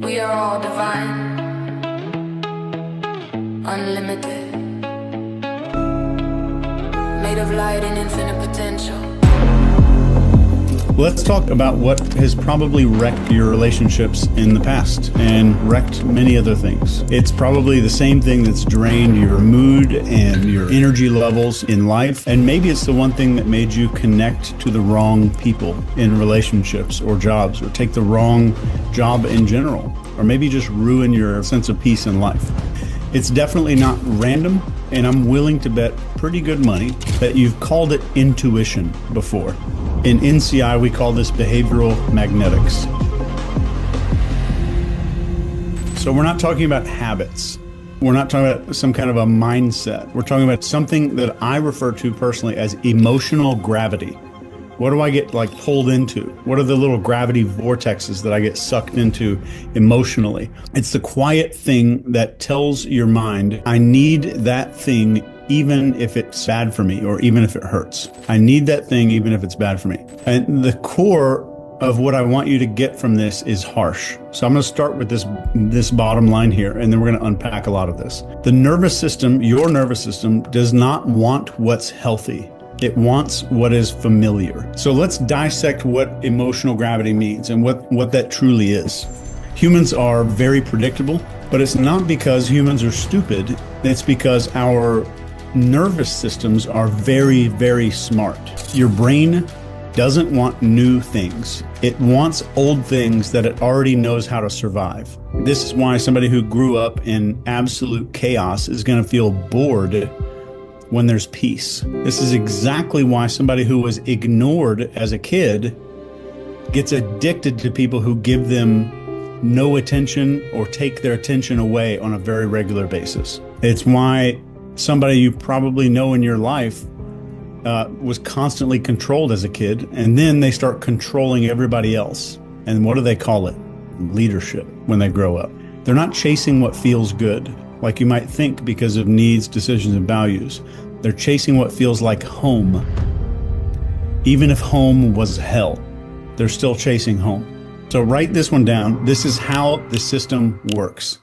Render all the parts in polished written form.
We are all divine, unlimited, made of light and infinite potential. Let's talk about what has probably wrecked your relationships in the past and wrecked many other things. It's probably the same thing that's drained your mood and your energy levels in life. And maybe it's the one thing that made you connect to the wrong people in relationships or jobs, or take the wrong job in general, or maybe just ruin your sense of peace in life. It's definitely not random, and I'm willing to bet pretty good money that you've called it intuition before. In NCI, we call this behavioral magnetics. So we're not talking about habits. We're not talking about some kind of a mindset. We're talking about something that I refer to personally as emotional gravity. What do I get pulled into? What are the little gravity vortexes that I get sucked into emotionally? It's the quiet thing that tells your mind, I need that thing even if it's bad for me, or even if it hurts. I need that thing even if it's bad for me. And the core of what I want you to get from this is harsh. So I'm going to start with this bottom line here, and then we're going to unpack a lot of this. The nervous system, your nervous system, does not want what's healthy. It wants what is familiar. So let's dissect what emotional gravity means and what that truly is. Humans are very predictable, but it's not because humans are stupid. It's because our nervous systems are very, very smart. Your brain doesn't want new things. It wants old things that it already knows how to survive. This is why somebody who grew up in absolute chaos is going to feel bored when there's peace. This is exactly why somebody who was ignored as a kid gets addicted to people who give them no attention or take their attention away on a very regular basis. It's why somebody you probably know in your life was constantly controlled as a kid, and then they start controlling everybody else. And what do they call it? Leadership when they grow up. They're not chasing what feels good, like you might think, because of needs, decisions, and values. They're chasing what feels like home. Even if home was hell, they're still chasing home. So write this one down. This is how the system works.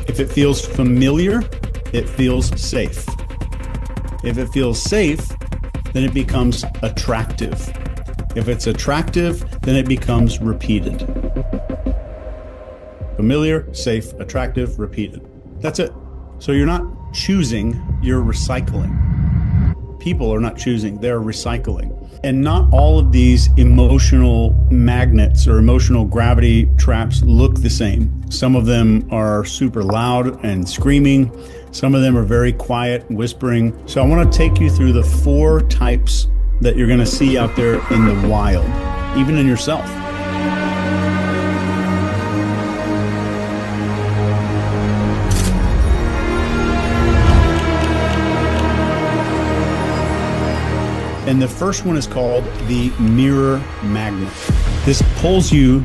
If it feels familiar, it feels safe. If it feels safe, then it becomes attractive. If it's attractive, then it becomes repeated. Familiar, safe, attractive, repeated. That's it. So you're not choosing, you're recycling. People are not choosing, they're recycling. And not all of these emotional magnets or emotional gravity traps look the same. Some of them are super loud and screaming. Some of them are very quiet, whispering. So I want to take you through the 4 types that you're going to see out there in the wild, even in yourself. And the first one is called the mirror magnet. This pulls you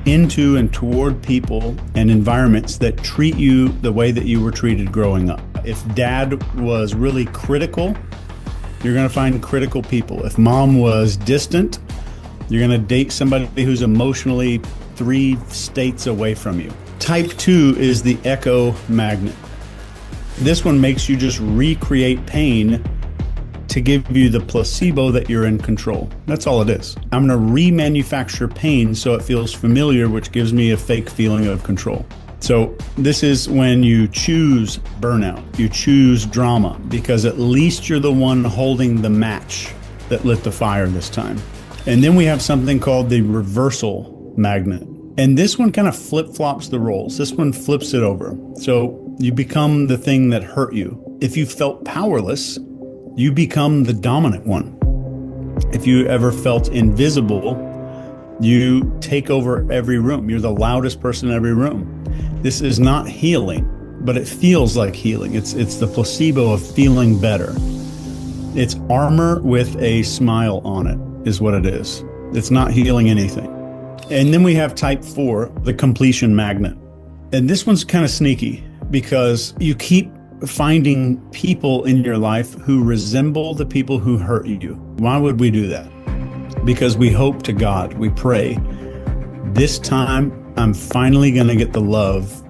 into and toward people and environments that treat you the way that you were treated growing up. If dad was really critical, you're going to find critical people. If mom was distant, you're going to date somebody who's emotionally 3 states away from you. Type 2 is the echo magnet. This one makes you just recreate pain to give you the placebo that you're in control. That's all it is. I'm going to remanufacture pain so it feels familiar, which gives me a fake feeling of control. So this is when you choose burnout, you choose drama, because at least you're the one holding the match that lit the fire this time. And then we have something called the reversal magnet. And this one kind of flip-flops the roles. This one flips it over. So you become the thing that hurt you. If you felt powerless, you become the dominant one. If you ever felt invisible, you take over every room. You're the loudest person in every room. This is not healing, but it feels like healing. It's the placebo of feeling better. It's armor with a smile on it, is what it is. It's not healing anything. And then we have type 4, the completion magnet. And this one's kind of sneaky because you keep finding people in your life who resemble the people who hurt you. Why would we do that? Because we hope to God, we pray, this time I'm finally going to get the love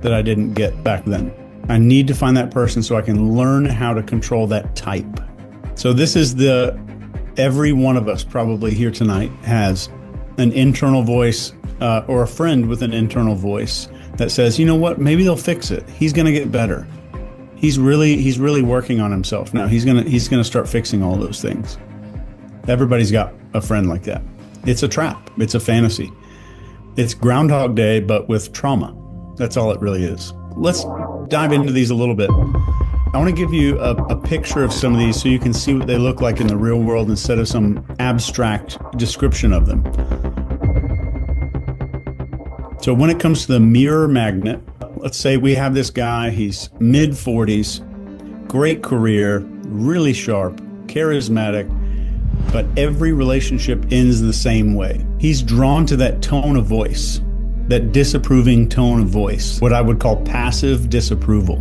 that I didn't get back then. I need to find that person so I can learn how to control that type. So this is every one of us probably here tonight has an internal voice or a friend with an internal voice that says, you know what, maybe they'll fix it. He's going to get better. He's really working on himself. Now he's going to start fixing all those things. Everybody's got a friend like that. It's a trap. It's a fantasy. It's Groundhog Day, but with trauma. That's all it really is. Let's dive into these a little bit. I want to give you a picture of some of these so you can see what they look like in the real world instead of some abstract description of them. So when it comes to the mirror magnet, let's say we have this guy, he's mid-40s, great career, really sharp, charismatic, but every relationship ends the same way. He's drawn to that tone of voice, that disapproving tone of voice, what I would call passive disapproval.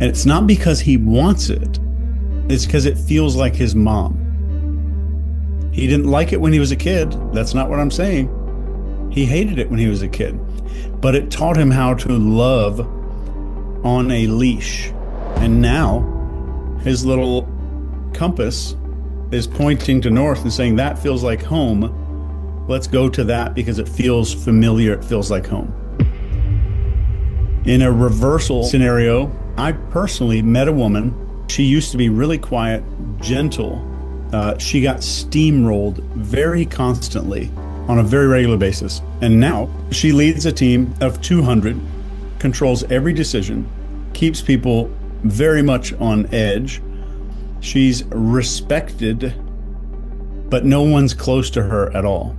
And it's not because he wants it, it's because it feels like his mom. He didn't like it when he was a kid. That's not what I'm saying. He hated it when he was a kid, but it taught him how to love on a leash. And now his little compass is pointing to north and saying, that feels like home. Let's go to that because it feels familiar. It feels like home. In a reversal scenario, I personally met a woman. She used to be really quiet, gentle. She got steamrolled very constantly on a very regular basis. And now she leads a team of 200, controls every decision, keeps people very much on edge. She's respected, but no one's close to her at all.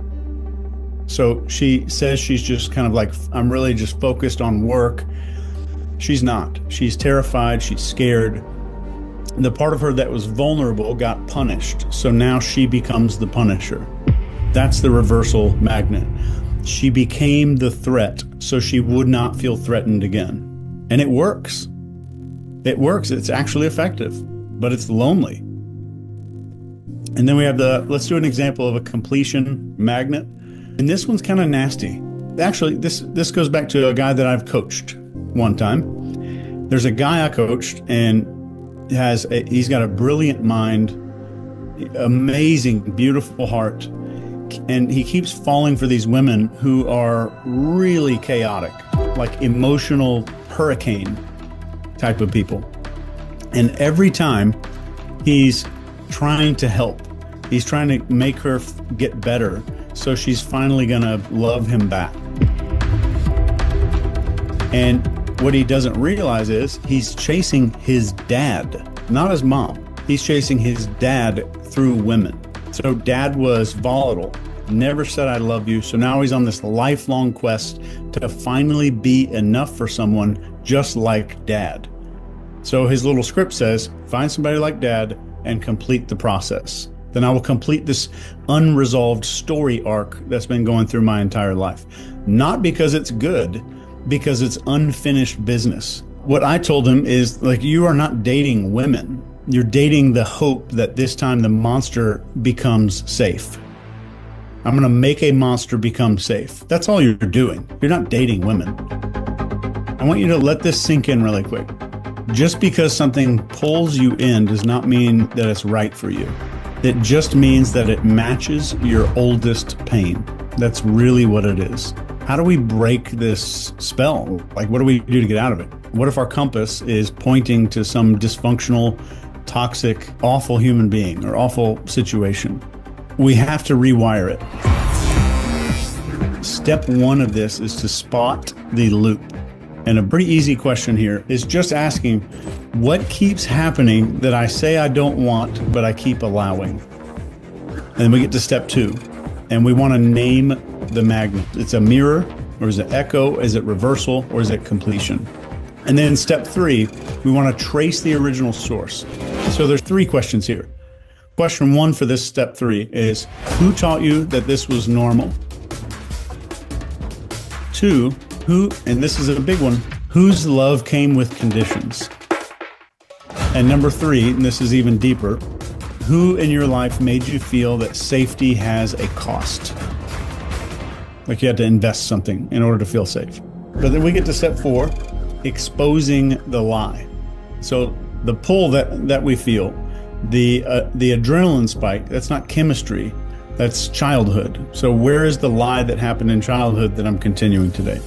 So she says she's just kind of like, I'm really just focused on work. She's not. She's terrified. She's scared. The part of her that was vulnerable got punished. So now she becomes the punisher. That's the reversal magnet. She became the threat so she would not feel threatened again. And it works. It works. It's actually effective, but it's lonely. And then we have let's do an example of a completion magnet. And this one's kind of nasty. Actually, this goes back to a guy that I've coached one time. There's a guy I coached, and he's got a brilliant mind, amazing, beautiful heart, and he keeps falling for these women who are really chaotic, like emotional hurricane type of people. And every time he's trying to help, he's trying to make her get better, so she's finally gonna love him back. And what he doesn't realize is he's chasing his dad, not his mom. He's chasing his dad through women. So dad was volatile, never said I love you. So now he's on this lifelong quest to finally be enough for someone just like dad. So his little script says, find somebody like dad and complete the process. Then I will complete this unresolved story arc that's been going through my entire life. Not because it's good, because it's unfinished business. What I told him is, like, you are not dating women. You're dating the hope that this time the monster becomes safe. I'm going to make a monster become safe. That's all you're doing. You're not dating women. I want you to let this sink in really quick. Just because something pulls you in does not mean that it's right for you. It just means that it matches your oldest pain. That's really what it is. How do we break this spell? Like, what do we do to get out of it? What if our compass is pointing to some dysfunctional, toxic, awful human being or awful situation? We have to rewire it. Step one of this is to spot the loop. And a pretty easy question here is just asking, what keeps happening that I say I don't want, but I keep allowing? And then we get to step two, and we want to name the magnet. It's a mirror, or is it echo? Is it reversal, or is it completion? And then step three, we want to trace the original source. So there's three questions here. Question one for this step three is, who taught you that this was normal? Two, who, and this is a big one, whose love came with conditions? And number three, and this is even deeper, who in your life made you feel that safety has a cost? like you had to invest something in order to feel safe. But then we get to step 4, exposing the lie. So the pull that we feel, the adrenaline spike, that's not chemistry, that's childhood. So where is the lie that happened in childhood that I'm continuing today?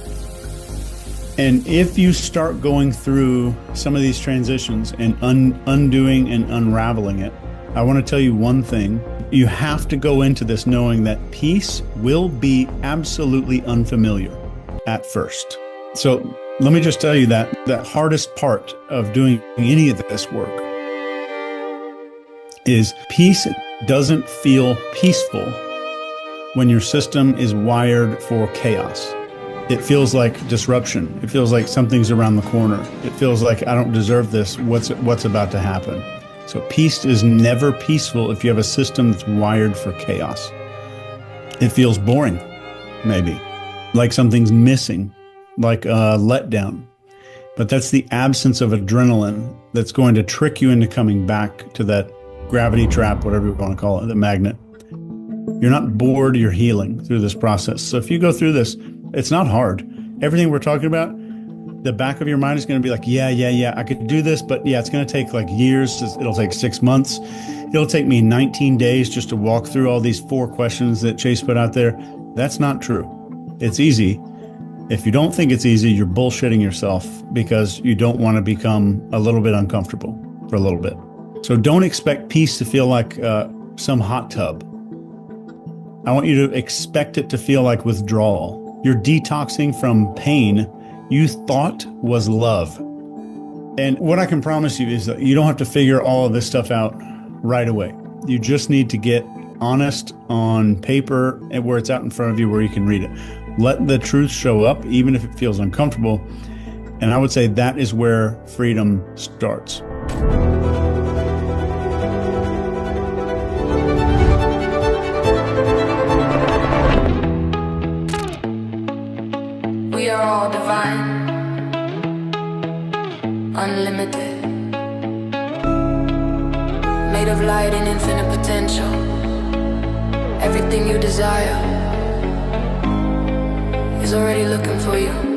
And if you start going through some of these transitions and undoing and unraveling it, I want to tell you one thing. You have to go into this knowing that peace will be absolutely unfamiliar at first. So let me just tell you that the hardest part of doing any of this work is peace doesn't feel peaceful when your system is wired for chaos. It feels like disruption. It feels like something's around the corner. It feels like I don't deserve this. What's about to happen? So peace is never peaceful if you have a system that's wired for chaos. It feels boring, maybe, like something's missing, like a letdown. But that's the absence of adrenaline that's going to trick you into coming back to that gravity trap, whatever you want to call it, the magnet. You're not bored, you're healing through this process. So if you go through this, it's not hard. Everything we're talking about, the back of your mind is going to be like, yeah, I could do this, but yeah, it's going to take like years. It'll take 6 months. It'll take me 19 days just to walk through all these 4 questions that Chase put out there. That's not true. It's easy. If you don't think it's easy, you're bullshitting yourself because you don't want to become a little bit uncomfortable for a little bit. So don't expect peace to feel like some hot tub. I want you to expect it to feel like withdrawal. You're detoxing from pain you thought was love. And what I can promise you is that you don't have to figure all of this stuff out right away. You just need to get honest on paper and where it's out in front of you where you can read it. Let the truth show up, even if it feels uncomfortable. And I would say that is where freedom starts. We are all divine, unlimited, made of light and infinite potential. Everything you desire is already looking for you.